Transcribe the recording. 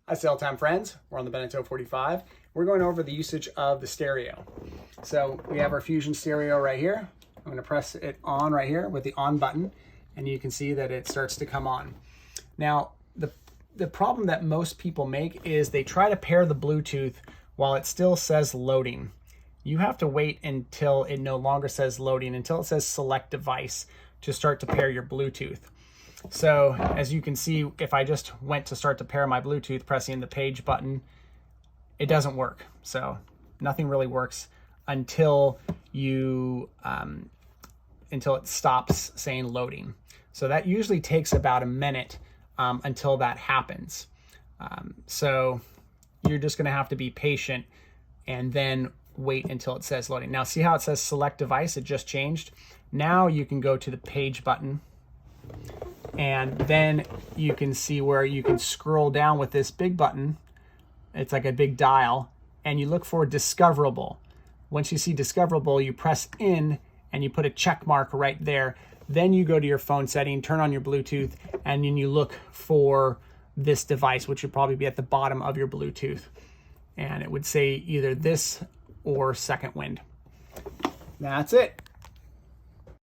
Hi, Cell Time friends. We're on the Beneteau 45. We're going over the usage of the stereo. So we have our Fusion stereo right here. I'm going to press it on right here with the on button, and you can see that it starts to come on. Now, the problem that most people make is they try to pair the Bluetooth while it still says loading. You have to wait until it no longer says loading, until it says select device, to start to pair your Bluetooth. So as you can see, if I just went to start to pair my Bluetooth, pressing the page button, it doesn't work. So nothing really works until until it stops saying loading. So that usually takes about a minute until that happens. So you're just going to have to be patient and then wait until it says loading. Now see how it says select device? It just changed. Now you can go to the page button, and then you can see where you can scroll down with this big button. It's like a big dial, and you look for discoverable. Once you see discoverable, you press in and you put a check mark right there. Then you go to your phone setting, turn on your Bluetooth, and then you look for this device, which would probably be at the bottom of your Bluetooth. And it would say either this or Second Wind. That's it.